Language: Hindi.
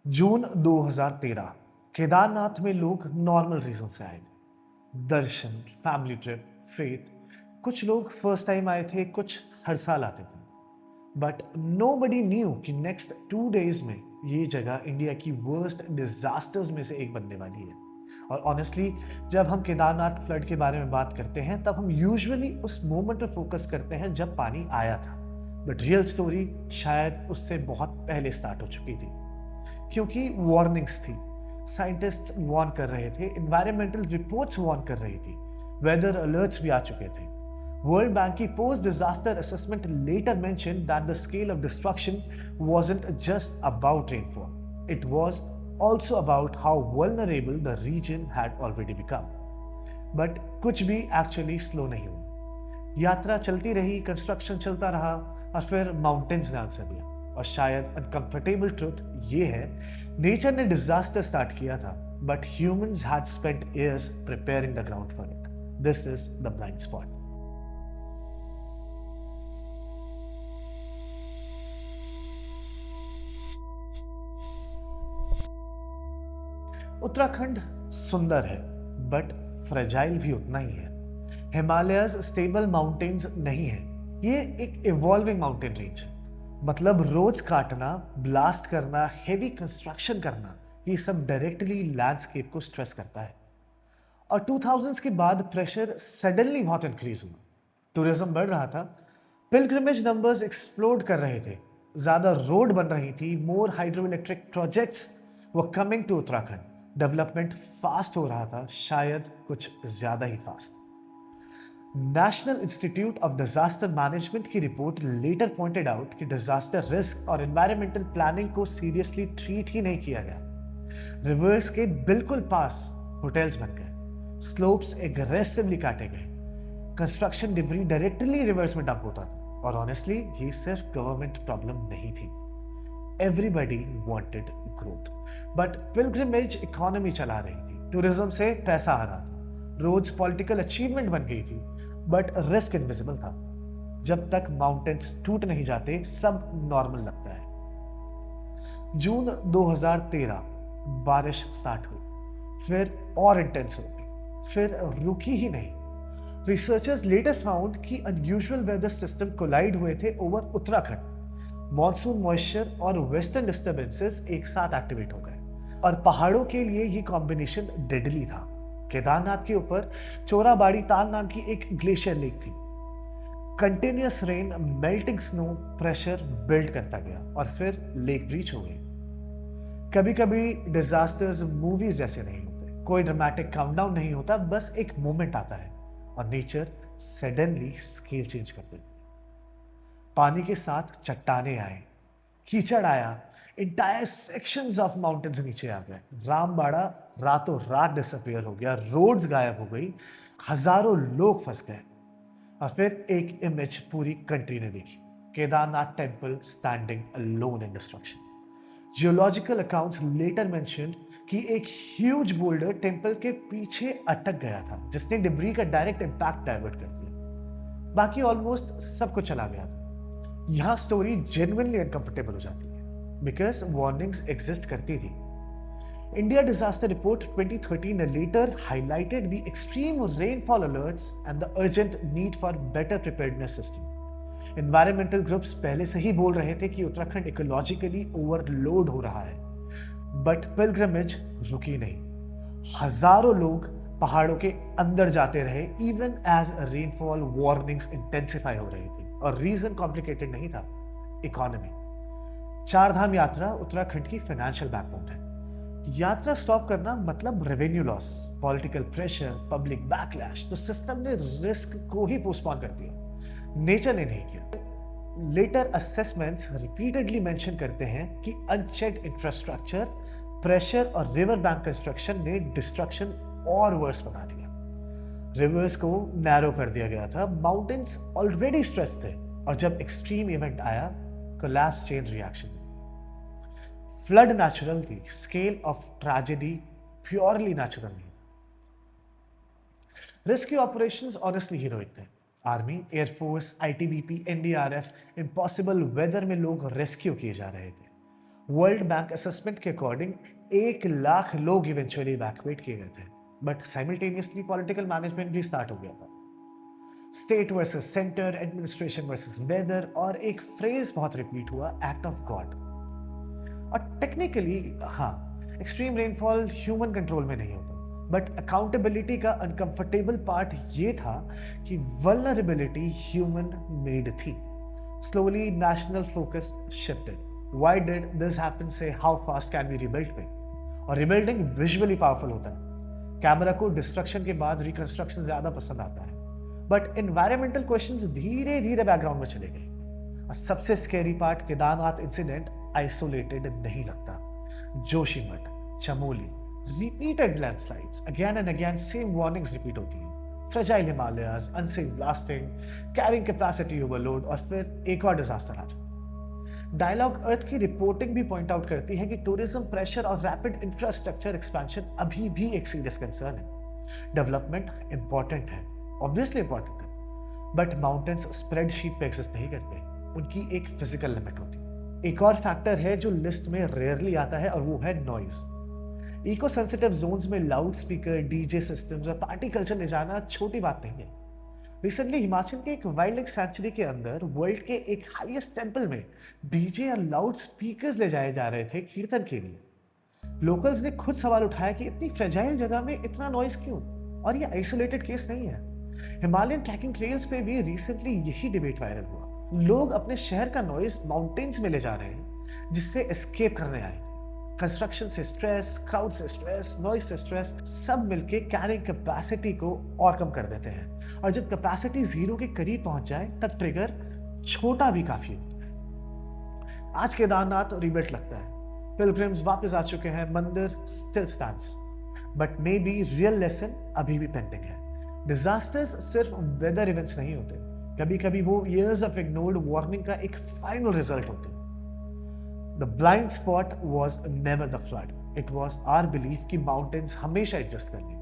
जून 2013 केदारनाथ में लोग नॉर्मल रीजन से आए थे। दर्शन, फैमिली ट्रिप, फेथ। कुछ लोग फर्स्ट टाइम आए थे, कुछ हर साल आते थे। बट नो बडी न्यू कि नेक्स्ट 2 डेज में ये जगह इंडिया की वर्स्ट डिजास्टर्स में से एक बनने वाली है। और ऑनेस्टली, जब हम केदारनाथ फ्लड के बारे में बात करते हैं तब हम यूजुअली उस मोमेंट पर फोकस करते हैं जब पानी आया था। बट रियल स्टोरी शायद उससे बहुत पहले स्टार्ट हो चुकी थी, क्योंकि वार्निंग्स थी। साइंटिस्ट्स वार्न कर रहे थे, एनवायरमेंटल रिपोर्ट्स वार्न कर रही थी, वेदर अलर्ट्स भी आ चुके थे। वर्ल्ड बैंक की post disaster assessment later mention that the scale of destruction wasn't just about rainfall. It was also about how vulnerable the region had already become. But कुछ भी एक्चुअली स्लो नहीं हुआ। यात्रा चलती रही, कंस्ट्रक्शन चलता रहा, और फिर माउंटेन्स ने आंसर दिया। और शायद अनकंफर्टेबल ट्रुथ ये है, नेचर ने डिजास्टर स्टार्ट किया था, but humans had spent years preparing the ground for it. This is the blind spot. Uttarakhand सुंदर है, बट फ्रेजाइल भी उतना ही है। हिमालयस स्टेबल माउंटेन्स नहीं है, ये एक इवॉल्विंग माउंटेन रेंज है। मतलब रोज काटना, ब्लास्ट करना, हेवी कंस्ट्रक्शन करना, ये सब डायरेक्टली लैंडस्केप को स्ट्रेस करता है। और 2000s के बाद प्रेशर सडनली बहुत इंक्रीज हुआ। टूरिज्म बढ़ रहा था, पिलग्रिमेज नंबर्स एक्सप्लोड कर रहे थे, ज्यादा रोड बन रही थी, मोर हाइड्रो इलेक्ट्रिक प्रोजेक्ट्स वो coming to Uttarakhand. Development fast हो रहा था, शायद कुछ ज्यादा ही fast. National institute of disaster management की रिपोर्ट लेटर पॉइंटेड आउट कि डिजास्टर रिस्क और एनवायरमेंटल प्लानिंग को सीरियसली ट्रीट ही नहीं किया गया। रिवर्स के बिल्कुल पास होटल्स बन गए, स्लोप्स एग्रेसिवली काटे गए, कंस्ट्रक्शन डिब्री डायरेक्टली रिवर्स में डंप होता था। और ऑनेस्टली ये सिर्फ गवर्नमेंट प्रॉब्लम नहीं थी, everybody wanted growth. But pilgrimage economy चला रही थी, टूरिज्म से पैसा आ रहा था, रोड्स पॉलिटिकल अचीवमेंट बन गई थी, बट रिस्क इनविजिबल था। जब तक माउंटेन्स टूट नहीं जाते सब नॉर्मल लगता है। जून 2013 बारिश स्टार्ट हुई, फिर और इंटेंस हो गई, फिर रुकी ही नहीं। रिसर्चर्स लेटर फाउंड कि अनयूजुअल वेदर सिस्टम कोलाइड हुए थे ओवर उत्तराखंड। मॉनसून मॉइस्चर और वेस्टर्न डिस्टर्बेंसेस एक साथ एक्टिवेट हो गए, और पहाड़ों के लिए ये कॉम्बिनेशन डेडली था। केदारनाथ के ऊपर चोराबाड़ी ताल नाम की एक ग्लेशियर लेक थी। Continuous rain, melting snow, pressure build करता गया, और फिर लेक ब्रीच हो गई। कभी कभी डिजास्टर्स मूवीज जैसे नहीं होते, कोई ड्रामेटिक काउंटडाउन नहीं होता, बस एक मोमेंट आता है और नेचर सडनली स्केल चेंज कर देती है। पानी के साथ चट्टाने आए, कीचड़ आया, इंटायर सेक्शंस ऑफ माउंटेन्स नीचे आ गए, रामबाड़ा रातों रात डिसअपियर हो गया, रोड्स गायब हो गई, हजारों लोग फंस गए। और फिर एक इमेज पूरी कंट्री ने देखी, Kedarnath temple standing alone in destruction. Geological accounts later mentioned कि एक ह्यूज बोल्डर टेम्पल के पीछे अटक गया था, जिसने डिब्री का डायरेक्ट इंपैक्ट डाइवर्ट कर दिया। बाकी ऑलमोस्ट सब कुछ चला गया था। यहां स्टोरी जेन्युइनली अनकंफर्टेबल हो जाती है, बिकॉज वार्निंग्स एग्जिस्ट करती थी। India Disaster Report 2013 later highlighted the extreme rainfall alerts and the urgent need for better preparedness system. Environmental groups पहले से ही बोल रहे थे कि उत्तराखंड इकोलॉजिकली ओवरलोड हो रहा है, बट पिलग्रिमेज रुकी नहीं। हजारों लोग पहाड़ों के अंदर जाते रहे, even as rainfall warnings intensify हो रही थी। और रीजन कॉम्प्लिकेटेड नहीं था, इकोनॉमी। चार धाम यात्रा उत्तराखंड की फाइनेंशियल बैकबोन है। यात्रा स्टॉप करना मतलब revenue loss, political pressure, public backlash, तो सिस्टम ने रिस्क को ही पोस्टपोन कर दिया, नेचर ने नहीं किया। लेटर असेसमेंट्स रिपीटेडली मेंशन करते हैं कि अनचेक्ड इंफ्रास्ट्रक्चर, प्रेशर और रिवर बैंक कंस्ट्रक्शन ने डिस्ट्रक्शन और वर्स बना दिया। रिवर्स को नैरो कर दिया गया था, माउंटेन्स ऑलरेडी स्ट्रेस थे, और जब एक्सट्रीम इवेंट आया, collapse chain reaction. Flood natural थी, scale of tragedy purely natural नहीं। रेस्क्यू ऑपरेशंस ऑनेस्टली हीरोइक थे। Army, air force, ITBP, NDRF, impossible weather में लोग रेस्क्यू किए जा रहे थे। वर्ल्ड बैंक असेसमेंट के अकॉर्डिंग 1 लाख लोग इवेंचुअली इवैक्यूएट किए गए थे, बट साइमल्टेनियसली पॉलिटिकल मैनेजमेंट भी स्टार्ट हो गया था। State versus centre, administration versus weather, और एक फ्रेज बहुत रिपीट हुआ, एक्ट ऑफ गॉड। और टेक्निकली हाँ, एक्सट्रीम रेनफॉल ह्यूमन कंट्रोल में नहीं होता, बट अकाउंटेबिलिटी का अनकंफर्टेबल पार्ट ये था कि वल्नरेबिलिटी ह्यूमन मेड थी। Slowly national focus shifted. Why did this happen से how fast can we rebuild पे। और रिबिल्डिंग विजुअली पावरफुल होता है। कैमरा को डिस्ट्रक्शन के बाद रिकंस्ट्रक्शन ज्यादा पसंद आता है, बट एनवायरमेंटल क्वेश्चंस धीरे धीरे बैकग्राउंड में चले गए। और सबसे scary part, Kedarnath incident isolated नहीं लगता। Joshimath, Chamoli, repeated landslides, again and again same warnings repeat होती हैं। Fragile Himalayas, unsafe blasting, carrying capacity overload, और फिर एक और डिजास्टर आ जाता है। डायलॉग अर्थ की रिपोर्टिंग भी पॉइंट आउट करती है कि टूरिज्म प्रेशर और रैपिड इंफ्रास्ट्रक्चर एक्सपेंशन अभी भी एक सीरियस कंसर्न है। डेवलपमेंट इंपॉर्टेंट है, ऑब्वियसली इंपॉर्टेंट है, बट माउंटेन्स स्प्रेडशीट पे एग्जिस्ट नहीं करते, उनकी एक फिजिकल लिमिट होती है। एक और फैक्टर है जो लिस्ट में रेयरली आता है, और वो है नॉइज। इको सेंसिटिव जोन्स में लाउड स्पीकर, डीजे सिस्टम्स और पार्टी कल्चर ले जाना छोटी बात नहीं है। रिसेंटली हिमाचल के एक वाइल्ड लाइफ सैंक्चुरी के अंदर वर्ल्ड के एक हाईएस्ट टेंपल में डीजे और लाउड स्पीकर्स ले जाए जा रहे थे कीर्तन के लिए। लोकल्स ने खुद सवाल उठाया कि इतनी फ्रेजाइल जगह में इतना नॉइस क्यों, और ये आइसोलेटेड केस नहीं है। हिमालयन ट्रैकिंग ट्रेल्स पे भी रिसेंटली यही डिबेट वायरल हुआ। लोग अपने शहर का नॉइस माउंटेन्स में ले जा रहे हैं जिससे एस्केप करने आए थे। कंस्ट्रक्शन से स्ट्रेस, क्राउड से स्ट्रेस, नॉइज से स्ट्रेस, सब मिलके कैरिंग कैपेसिटी को और कम कर देते हैं, और जब कैपेसिटी जीरो के करीब पहुंच जाए तब ट्रिगर छोटा भी काफी होता है। आज केदारनाथ रिबिल्ट लगता है, पिलग्रिम्स वापस आ चुके हैं, मंदिर still stands, but may be real lesson अभी भी पेंडिंग है। डिजास्टर्स सिर्फ वेदर इवेंट्स नहीं होते, कभी कभी वो ईयर्स ऑफ इग्नोर्ड वार्निंग का एक फाइनल रिजल्ट होते हैं। The blind spot was never the flood. It was our belief कि mountains हमेशा एग्जिस्ट करेंगे,